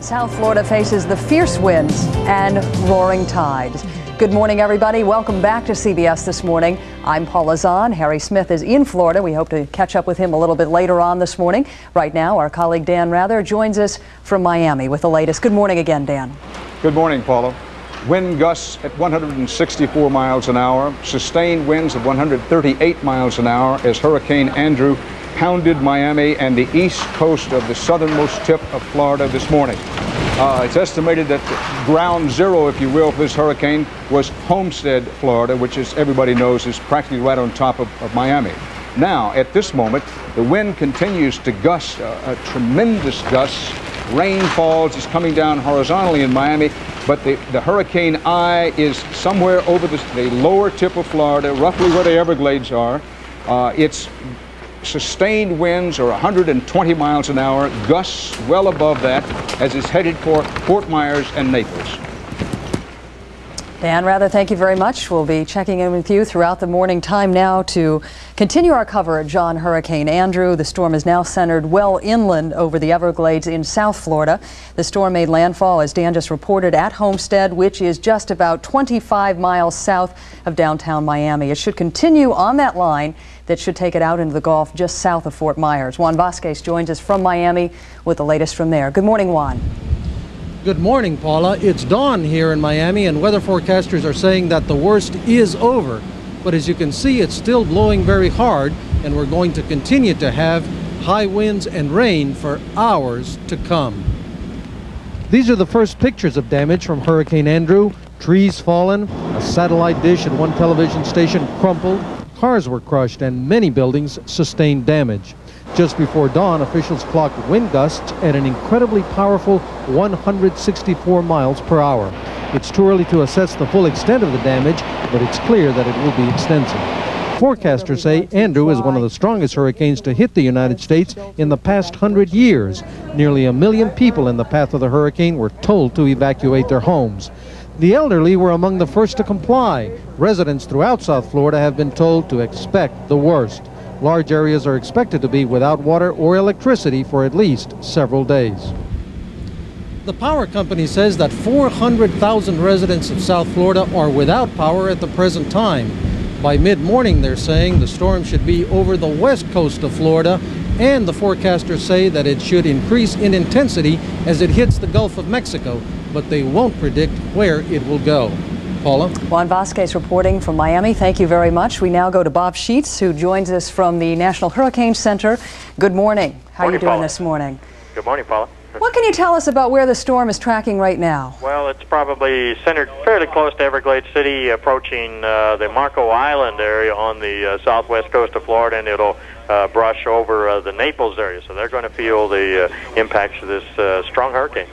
South Florida faces the fierce winds and roaring tides. Good morning, everybody. Welcome back to CBS This Morning. I'm Paula Zahn. Harry Smith is in Florida. We hope to catch up with him a little bit later on this morning. Right now, our colleague Dan Rather joins us from Miami with the latest. Good morning again, Dan. Good morning, Paula. Wind gusts at 164 miles an hour, sustained winds of 138 miles an hour as Hurricane Andrew pounded Miami and the east coast of the southernmost tip of Florida this morning. It's estimated that ground zero, if you will, for this hurricane was Homestead, Florida, which, as everybody knows, is practically right on top of Miami. Now, at this moment, the wind continues to gust, tremendous gusts. Rain falls, it's coming down horizontally in Miami, but the hurricane eye is somewhere over the lower tip of Florida, roughly where the Everglades are. Its sustained winds are 120 miles an hour, gusts well above that, as it's headed for Fort Myers and Naples. Dan Rather, thank you very much. We'll be checking in with you throughout the morning. Time now to continue our coverage on Hurricane Andrew. The storm is now centered well inland over the Everglades in South Florida. The storm made landfall, as Dan just reported, at Homestead, which is just about 25 miles south of downtown Miami. It should continue on that line that should take it out into the Gulf just south of Fort Myers. Juan Vasquez joins us from Miami with the latest from there. Good morning, Juan. Good morning, Paula. It's dawn here in Miami, and weather forecasters are saying that the worst is over. But as you can see, it's still blowing very hard, and we're going to continue to have high winds and rain for hours to come. These are the first pictures of damage from Hurricane Andrew. Trees fallen, a satellite dish at one television station crumpled, cars were crushed, and many buildings sustained damage. Just before dawn, officials clocked wind gusts at an incredibly powerful 164 miles per hour. It's too early to assess the full extent of the damage, but it's clear that it will be extensive. Forecasters say Andrew is one of the strongest hurricanes to hit the United States in the past 100 years. Nearly 1 million people in the path of the hurricane were told to evacuate their homes. The elderly were among the first to comply. Residents throughout South Florida have been told to expect the worst. Large areas are expected to be without water or electricity for at least several days. The power company says that 400,000 residents of South Florida are without power at the present time. By mid-morning, they're saying the storm should be over the west coast of Florida, and the forecasters say that it should increase in intensity as it hits the Gulf of Mexico, but they won't predict where it will go. Paula? Juan Vasquez reporting from Miami. Thank you very much. We now go to Bob Sheets, who joins us from the National Hurricane Center. Good morning. How are you doing this morning? Good morning, Paula. What can you tell us about where the storm is tracking right now? Well, it's probably centered fairly close to Everglades City, approaching the Marco Island area on the southwest coast of Florida, and it'll brush over the Naples area. So they're going to feel the impacts of this strong hurricane.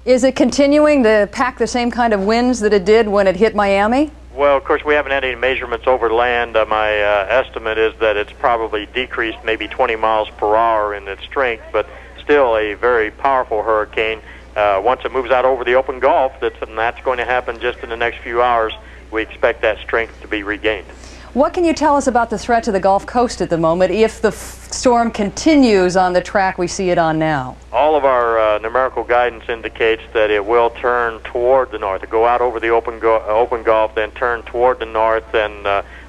Is it continuing to pack the same kind of winds that it did when it hit Miami? Well, of course, we haven't had any measurements over land. My estimate is that it's probably decreased maybe 20 miles per hour in its strength, but still a very powerful hurricane. Once it moves out over the open Gulf, that's going to happen just in the next few hours. We expect that strength to be regained. What can you tell us about the threat to the Gulf Coast at the moment if the storm continues on the track we see it on now? All of our numerical guidance indicates that it will turn toward the north. It'll go out over the open Gulf, then turn toward the north, and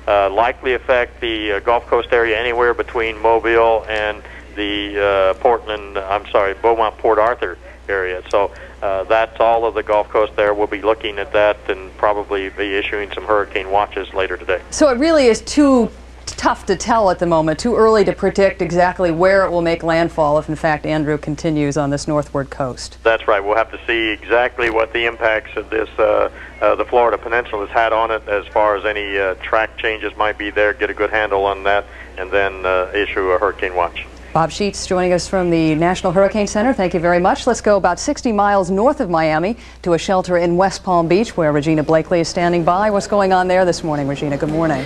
likely affect the Gulf Coast area anywhere between Mobile and the Beaumont, Port Arthur area. So that's all of the Gulf Coast there. We'll be looking at that and probably be issuing some hurricane watches later today. So it really is too tough to tell at the moment, too early to predict exactly where it will make landfall if in fact Andrew continues on this northward coast. That's right. We'll have to see exactly what the impacts of this the Florida Peninsula has had on it, as far as any track changes might be there, get a good handle on that, and then issue a hurricane watch. Bob Sheets joining us from the National Hurricane Center. Thank you very much. Let's go about 60 miles north of Miami to a shelter in West Palm Beach where Regina Blakely is standing by. What's going on there this morning, Regina? Good morning.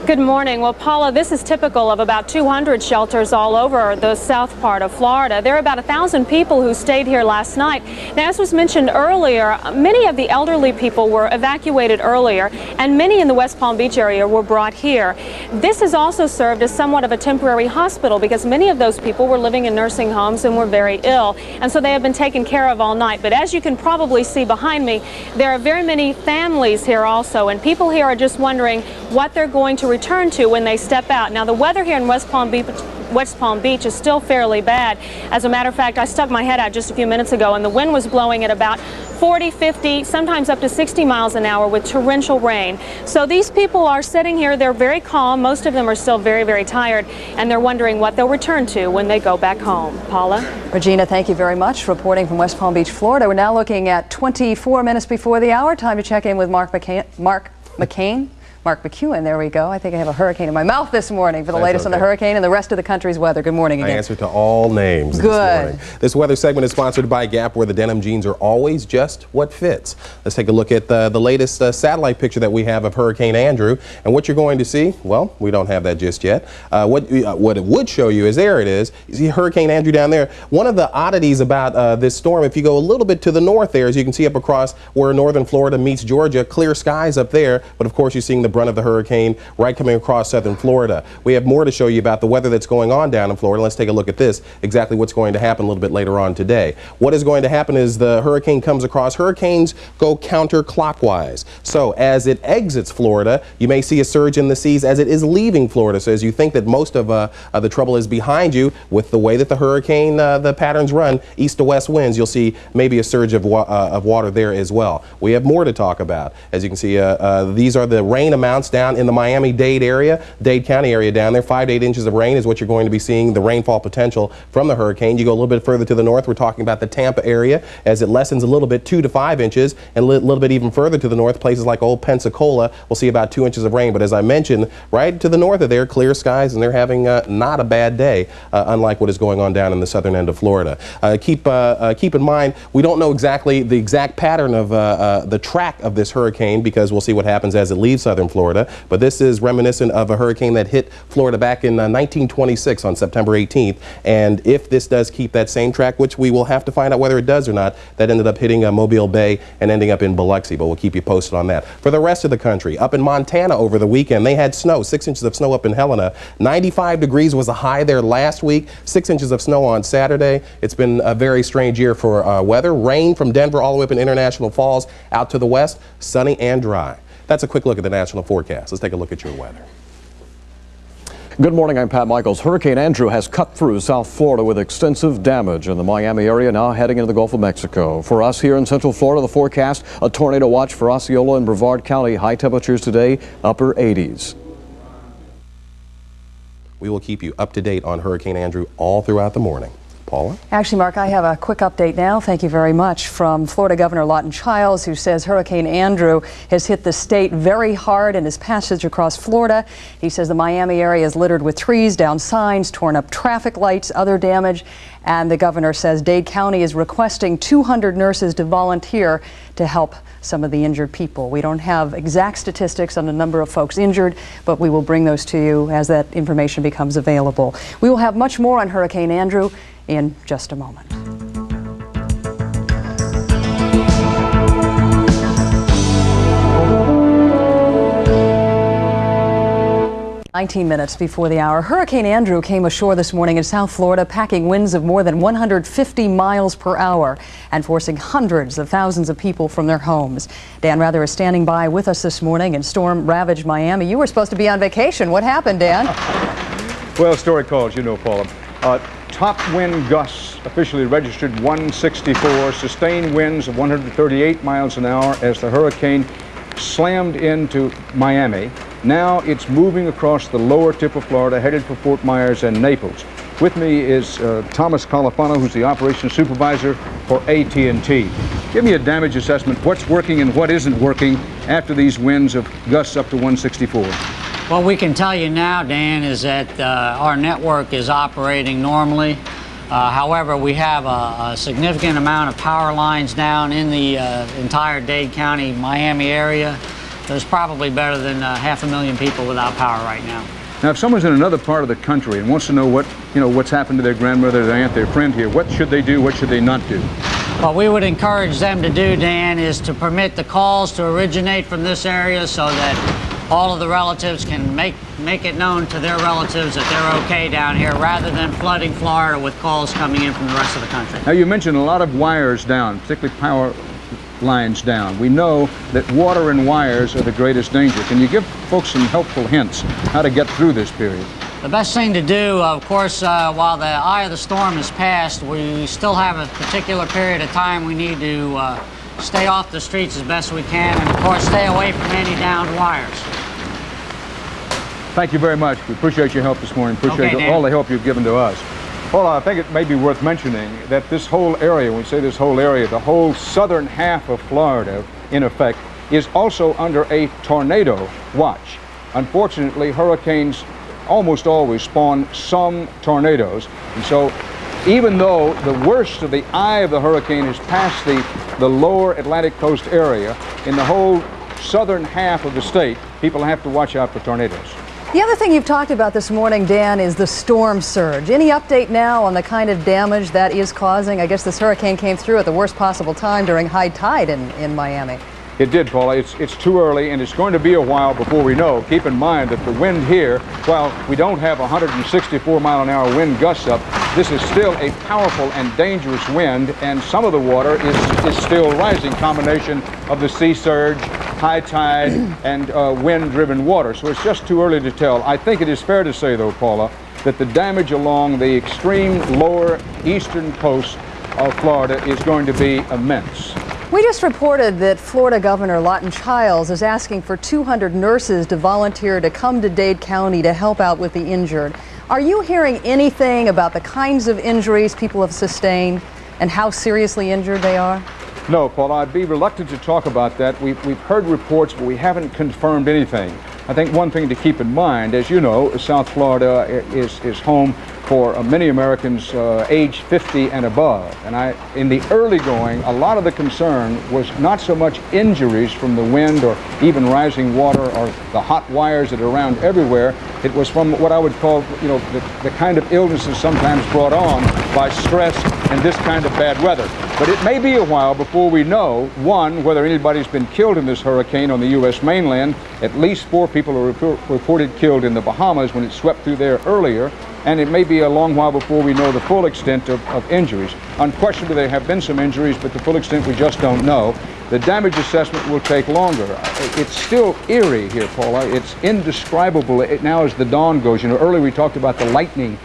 Good morning. Well, Paula, this is typical of about 200 shelters all over the south part of Florida. There are about 1,000 people who stayed here last night. Now, as was mentioned earlier, many of the elderly people were evacuated earlier, and many in the West Palm Beach area were brought here. This has also served as somewhat of a temporary hospital because many of those people were living in nursing homes and were very ill, and so they have been taken care of all night. But as you can probably see behind me, there are very many families here also, and people here are just wondering what they're going to return to when they step out. Now, the weather here in West Palm Beach is still fairly bad. As a matter of fact, I stuck my head out just a few minutes ago and the wind was blowing at about 40, 50, sometimes up to 60 miles an hour with torrential rain. So these people are sitting here, they're very calm. Most of them are still very, very tired, and they're wondering what they'll return to when they go back home. Paula? Regina, thank you very much. Reporting from West Palm Beach, Florida. We're now looking at 24 minutes before the hour. Time to check in with Mark McEwen, there we go. I think I have a hurricane in my mouth this morning for the latest on the hurricane and the rest of the country's weather. Good morning again. I answer to all names this morning. This weather segment is sponsored by Gap, where the denim jeans are always just what fits. Let's take a look at the latest satellite picture that we have of Hurricane Andrew. And what you're going to see, well, we don't have that just yet. What it would show you is, there it is. You see Hurricane Andrew down there. One of the oddities about this storm, if you go a little bit to the north there, as you can see up across where northern Florida meets Georgia, clear skies up there. But of course, you're seeing the brunt of the hurricane right coming across southern Florida. We have more to show you about the weather that's going on down in Florida. Let's take a look at this, exactly what's going to happen a little bit later on today. What is going to happen is the hurricane comes across. Hurricanes go counterclockwise. So as it exits Florida, you may see a surge in the seas as it is leaving Florida. So as you think that most of the trouble is behind you, with the way that the hurricane, the patterns run, east to west winds, you'll see maybe a surge of water there as well. We have more to talk about. As you can see, these are the rain amounts down in the Miami-Dade area, Dade County area down there. 5 to 8 inches of rain is what you're going to be seeing, the rainfall potential from the hurricane. You go a little bit further to the north, we're talking about the Tampa area as it lessens a little bit, 2 to 5 inches, and a little bit even further to the north, places like Old Pensacola, we'll see about 2 inches of rain. But as I mentioned, right to the north of there, clear skies, and they're having not a bad day, unlike what is going on down in the southern end of Florida. Keep in mind, we don't know exactly the exact pattern of the track of this hurricane, because we'll see what happens as it leaves southern Florida. But this is reminiscent of a hurricane that hit Florida back in 1926 on September 18th. And if this does keep that same track, which we will have to find out whether it does or not, that ended up hitting Mobile Bay and ending up in Biloxi. But we'll keep you posted on that. For the rest of the country, up in Montana over the weekend, they had snow, 6 inches of snow up in Helena. 95 degrees was a high there last week, 6 inches of snow on Saturday. It's been a very strange year for weather. Rain from Denver all the way up in International Falls out to the west, sunny and dry. That's a quick look at the national forecast. Let's take a look at your weather. Good morning, I'm Pat Michaels. Hurricane Andrew has cut through South Florida with extensive damage in the Miami area, now heading into the Gulf of Mexico. For us here in Central Florida, the forecast, a tornado watch for Osceola and Brevard County. High temperatures today, upper 80s. We will keep you up to date on Hurricane Andrew all throughout the morning. Paula? Actually, Mark, I have a quick update now. Thank you very much from Florida Governor Lawton Chiles, who says Hurricane Andrew has hit the state very hard in his passage across Florida. He says the Miami area is littered with trees, down signs, torn up traffic lights, other damage. And the governor says Dade County is requesting 200 nurses to volunteer to help some of the injured people. We don't have exact statistics on the number of folks injured, but we will bring those to you as that information becomes available. We will have much more on Hurricane Andrew in just a moment. 19 minutes before the hour. Hurricane Andrew came ashore this morning in South Florida, packing winds of more than 150 miles per hour and forcing hundreds of thousands of people from their homes. Dan Rather is standing by with us this morning in storm-ravaged Miami. You were supposed to be on vacation. What happened, Dan? Well, story calls, you know, Paula. Top wind gusts officially registered 164, sustained winds of 138 miles an hour as the hurricane slammed into Miami. Now it's moving across the lower tip of Florida, headed for Fort Myers and Naples. With me is Thomas Califano, who's the operations supervisor for AT&T. Give me a damage assessment. What's working and what isn't working after these winds of gusts up to 164? What we can tell you now, Dan, is that our network is operating normally. However, we have a significant amount of power lines down in the entire Dade County, Miami area. So it's probably better than 500,000 people without power right now. Now, if someone's in another part of the country and wants to know what's happened to their grandmother, their aunt, their friend here, what should they do? What should they not do? What we would encourage them to do, Dan, is to permit the calls to originate from this area so that all of the relatives can make it known to their relatives that they're okay down here, rather than flooding Florida with calls coming in from the rest of the country. Now, you mentioned a lot of wires down, particularly power lines down. We know that water and wires are the greatest danger. Can you give folks some helpful hints how to get through this period? The best thing to do, of course, while the eye of the storm is past, we still have a particular period of time we need to stay off the streets as best we can, and of course stay away from any downed wires. Thank you very much. We appreciate your help this morning. Appreciate all the help you've given to us. Well, I think it may be worth mentioning that this whole area, when we say this whole area, the whole southern half of Florida, in effect, is also under a tornado watch. Unfortunately, hurricanes almost always spawn some tornadoes, and so even though the worst of the eye of the hurricane is past the lower Atlantic coast area, in the whole southern half of the state, people have to watch out for tornadoes. The other thing you've talked about this morning, Dan, is the storm surge. Any update now on the kind of damage that is causing? I guess this hurricane came through at the worst possible time during high tide in Miami. It did, Paula. It's too early, and it's going to be a while before we know. Keep in mind that the wind here, while we don't have 164-mile-an-hour wind gusts up, this is still a powerful and dangerous wind, and some of the water is still rising, combination of the sea surge, high tide, and wind-driven water. So it's just too early to tell. I think it is fair to say, though, Paula, that the damage along the extreme lower eastern coast of Florida is going to be immense. We just reported that Florida Governor Lawton Chiles is asking for 200 nurses to volunteer to come to Dade County to help out with the injured. Are you hearing anything about the kinds of injuries people have sustained and how seriously injured they are? No, Paula, I'd be reluctant to talk about that. We've heard reports, but we haven't confirmed anything. I think one thing to keep in mind, as you know, South Florida is home for many Americans age 50 and above. And in the early going, a lot of the concern was not so much injuries from the wind or even rising water or the hot wires that are around everywhere. It was from what I would call, the kind of illnesses sometimes brought on by stress and this kind of bad weather. But it may be a while before we know, one, whether anybody's been killed in this hurricane on the U.S. mainland. At least 4 people are reported killed in the Bahamas when it swept through there earlier. And it may be a long while before we know the full extent of injuries. Unquestionably, there have been some injuries, but the full extent we just don't know. The damage assessment will take longer. It's still eerie here, Paula. It's indescribable now as the dawn goes. Earlier we talked about the lightning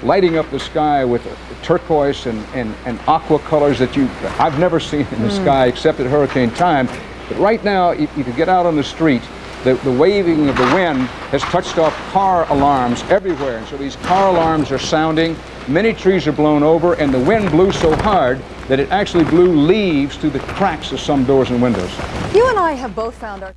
lighting up the sky with turquoise and aqua colors that I've never seen in the sky except at hurricane time. But right now, if you get out on the street, the waving of the wind has touched off car alarms everywhere, and so these car alarms are sounding. Many trees are blown over, and the wind blew so hard that it actually blew leaves through the cracks of some doors and windows. You and I have both found our